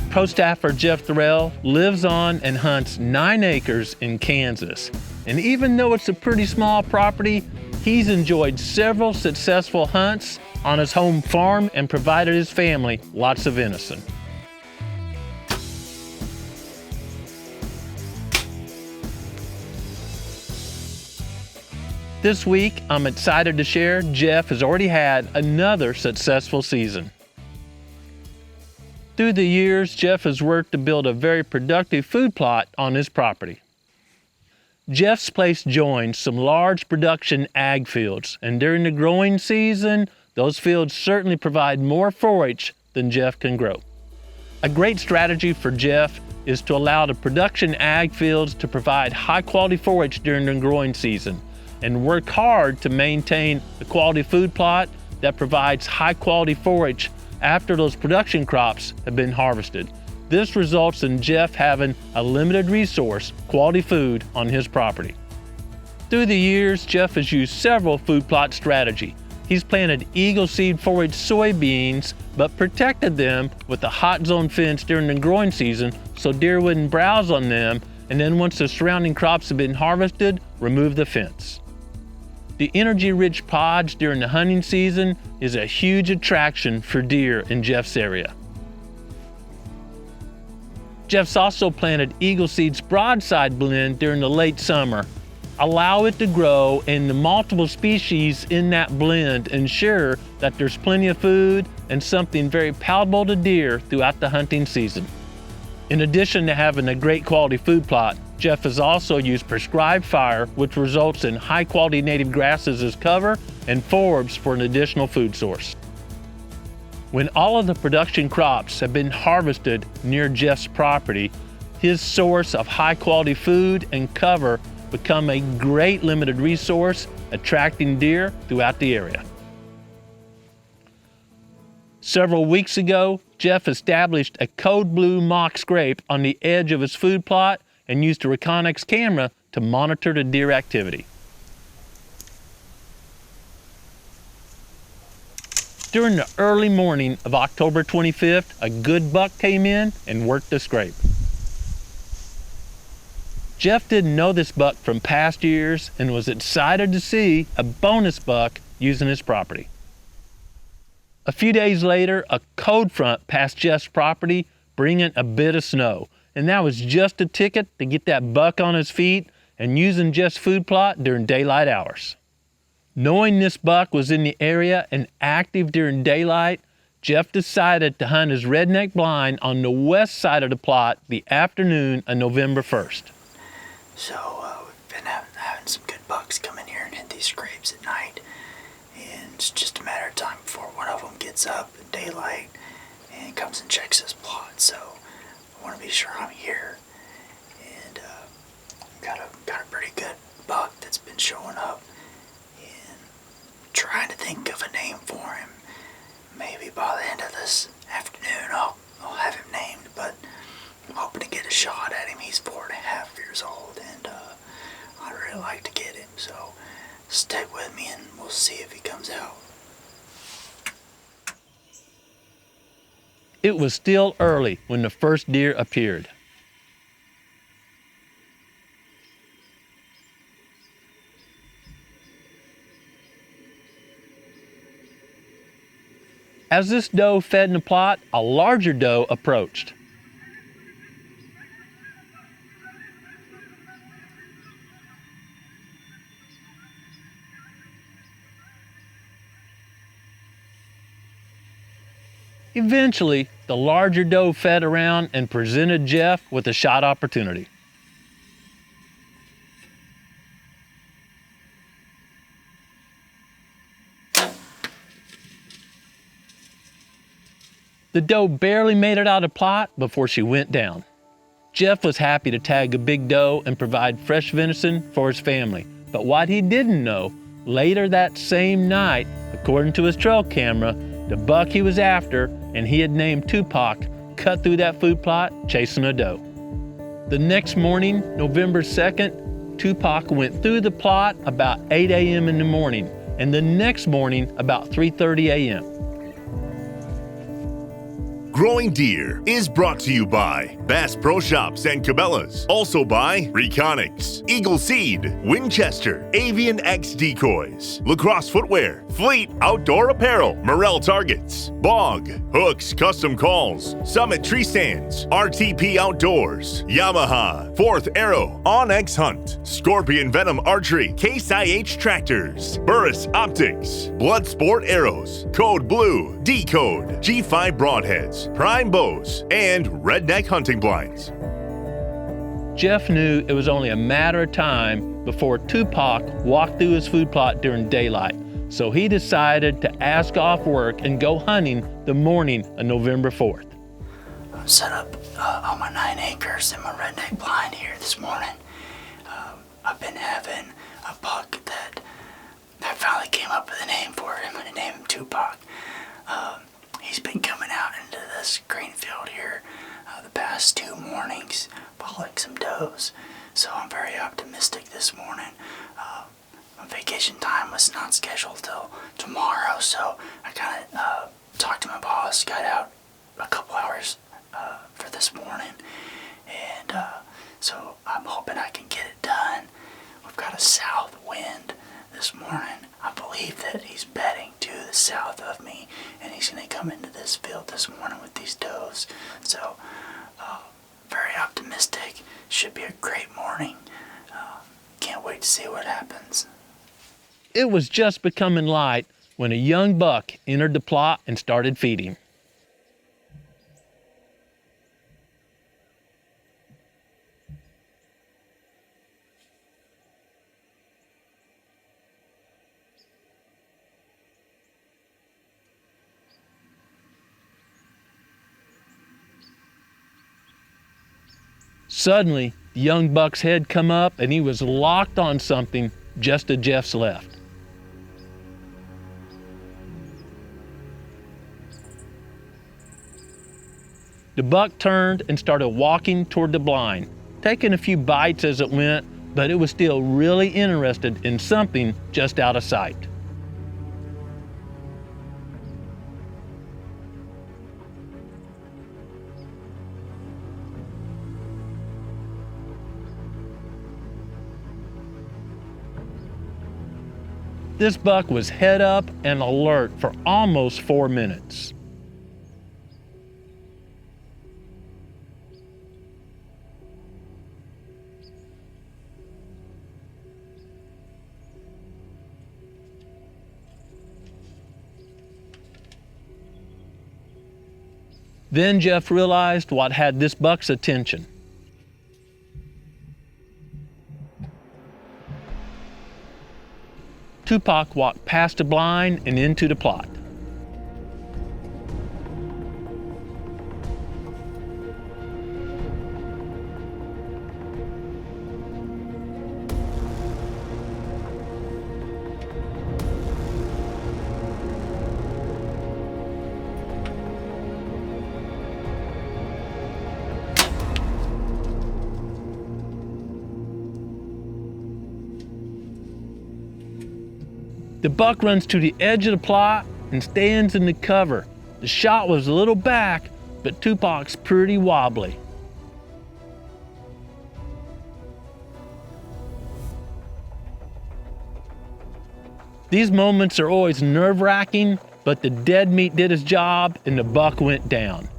Pro staffer Jeff Thorell lives on and hunts 9 acres in Kansas. And even though it's a pretty small property, he's enjoyed several successful hunts on his home farm and provided his family lots of venison. This week, I'm excited to share Jeff has already had another successful season. Through the years, Jeff has worked to build a very productive food plot on his property. Jeff's place joins some large production ag fields, and during the growing season, those fields certainly provide more forage than Jeff can grow. A great strategy for Jeff is to allow the production ag fields to provide high-quality forage during the growing season, and work hard to maintain a quality food plot that provides high-quality forage after those production crops have been harvested. This results in Jeff having a limited resource, quality food, on his property. Through the years, Jeff has used several food plot strategies. He's planted Eagle Seed forage soybeans, but protected them with a hot zone fence during the growing season so deer wouldn't browse on them, and then once the surrounding crops have been harvested, remove the fence. The energy-rich pods during the hunting season is a huge attraction for deer in Jeff's area. Jeff's also planted Eagle Seed's broadside blend during the late summer. Allow it to grow, and the multiple species in that blend ensure that there's plenty of food and something very palatable to deer throughout the hunting season. In addition to having a great quality food plot, Jeff has also used prescribed fire, which results in high-quality native grasses as cover and forbs for an additional food source. When all of the production crops have been harvested near Jeff's property, his source of high-quality food and cover become a great limited resource, attracting deer throughout the area. Several weeks ago, Jeff established a code blue mock scrape on the edge of his food plot and used a Reconnex camera to monitor the deer activity. During the early morning of October 25th, a good buck came in and worked the scrape. Jeff didn't know this buck from past years and was excited to see a bonus buck using his property. A few days later, a cold front passed Jeff's property, bringing a bit of snow, and that was just a ticket to get that buck on his feet and using Jeff's food plot during daylight hours. Knowing this buck was in the area and active during daylight, Jeff decided to hunt his redneck blind on the west side of the plot the afternoon of November 1st. So we've been having some good bucks come in here and hit these scrapes at night, and it's just a matter of time before one of them gets up in daylight and comes and checks this plot. So I want to be sure I'm here, and got a pretty good buck that's been showing up, and trying to think of a name for him. Maybe by the end of this afternoon I'll have him named, but I'm hoping to get a shot at him. He's 4.5 years old, and I'd really like to get him, so stick with me and we'll see if he comes out. It was still early when the first deer appeared. As this doe fed in the plot, a larger doe approached. Eventually, the larger doe fed around and presented Jeff with a shot opportunity. The doe barely made it out of plot before she went down. Jeff was happy to tag a big doe and provide fresh venison for his family. But what he didn't know, later that same night, according to his trail camera, the buck he was after, and he had named Tupac, cut through that food plot chasing a doe. The next morning, November 2nd, Tupac went through the plot about 8 a.m. in the morning, and the next morning about 3:30 a.m. Growing Deer is brought to you by Bass Pro Shops and Cabela's. Also by Reconics, Eagle Seed, Winchester, Avian X Decoys, Lacrosse Footwear, Fleet Outdoor Apparel, Morel Targets, Bog, Hooks Custom Calls, Summit Tree Stands, RTP Outdoors, Yamaha, Fourth Arrow, Onyx Hunt, Scorpion Venom Archery, Case IH Tractors, Burris Optics, Bloodsport Arrows, Code Blue, Decode, G5 Broadheads, Prime Bows, and Redneck Hunting Blinds. Jeff knew it was only a matter of time before Tupac walked through his food plot during daylight, so he decided to ask off work and go hunting the morning of November 4th. I set up on my 9 acres in my redneck blind here this morning. I've been having a buck that I finally came up with a name for. I'm going to name him Tupac. He's been coming out into this green field here the past 2 mornings, following some does. So I'm very optimistic this morning. My vacation time was not scheduled till tomorrow, so I kind of talked to my boss, got out a couple hours for this morning, and so I'm hoping I can get it done. We've got a south wind this morning. I believe that he's bedding to the south of me, and he's going to come into this field this morning with these does. So, very optimistic. Should be a great morning. Can't wait to see what happens. It was just becoming light when a young buck entered the plot and started feeding. Suddenly, the young buck's head come up and he was locked on something just to Jeff's left. The buck turned and started walking toward the blind, taking a few bites as it went, but it was still really interested in something just out of sight. This buck was head up and alert for almost 4 minutes. Then Jeff realized what had this buck's attention. Tupac walked past the blind and into the plot. The buck runs to the edge of the plot and stands in the cover. The shot was a little back, but Tupac's pretty wobbly. These moments are always nerve-wracking, but the dead meat did his job and the buck went down.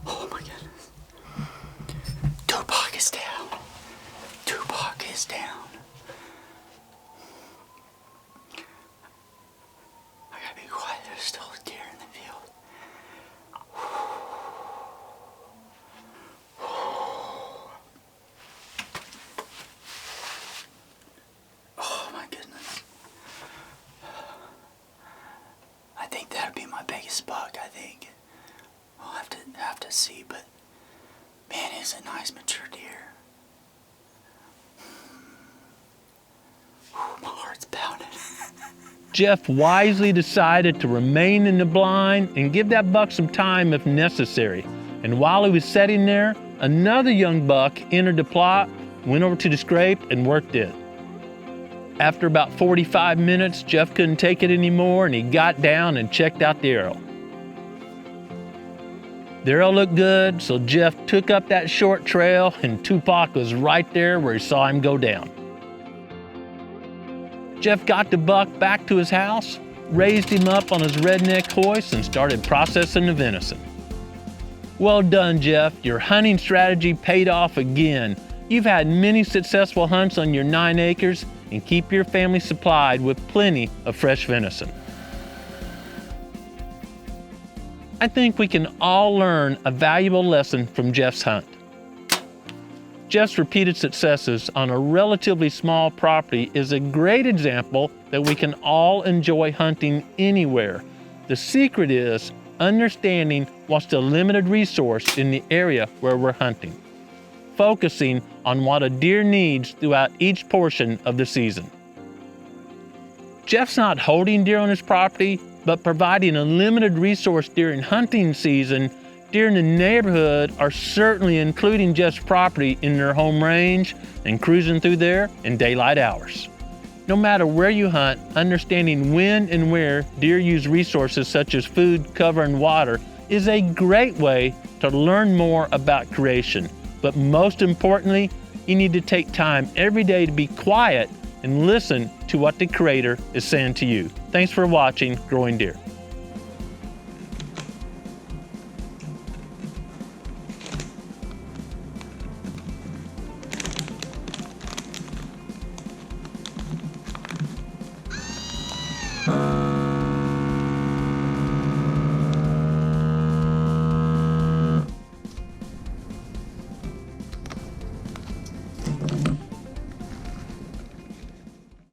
Oh my goodness. Tupac is down. Tupac is down. I gotta be quiet, there's still a deer in the field. Oh my goodness. I think that'd be my biggest buck, I think. I'll have to see, but man, it's a nice mature deer. My heart's pounding. Jeff wisely decided to remain in the blind and give that buck some time if necessary. And while he was sitting there, another young buck entered the plot, went over to the scrape, and worked it. After about 45 minutes, Jeff couldn't take it anymore, and he got down and checked out the arrow. The arrow looked good, so Jeff took up that short trail, and Tupac was right there where he saw him go down. Jeff got the buck back to his house, raised him up on his redneck hoist, and started processing the venison. Well done, Jeff. Your hunting strategy paid off again. You've had many successful hunts on your 9 acres and keep your family supplied with plenty of fresh venison. I think we can all learn a valuable lesson from Jeff's hunt. Jeff's repeated successes on a relatively small property is a great example that we can all enjoy hunting anywhere. The secret is understanding what's the limited resource in the area where we're hunting, focusing on what a deer needs throughout each portion of the season. Jeff's not holding deer on his property, but providing a limited resource during hunting season. Deer in the neighborhood are certainly including Jeff's property in their home range and cruising through there in daylight hours. No matter where you hunt, understanding when and where deer use resources such as food, cover, and water is a great way to learn more about creation. But most importantly, you need to take time every day to be quiet and listen to what the Creator is saying to you. Thanks for watching Growing Deer.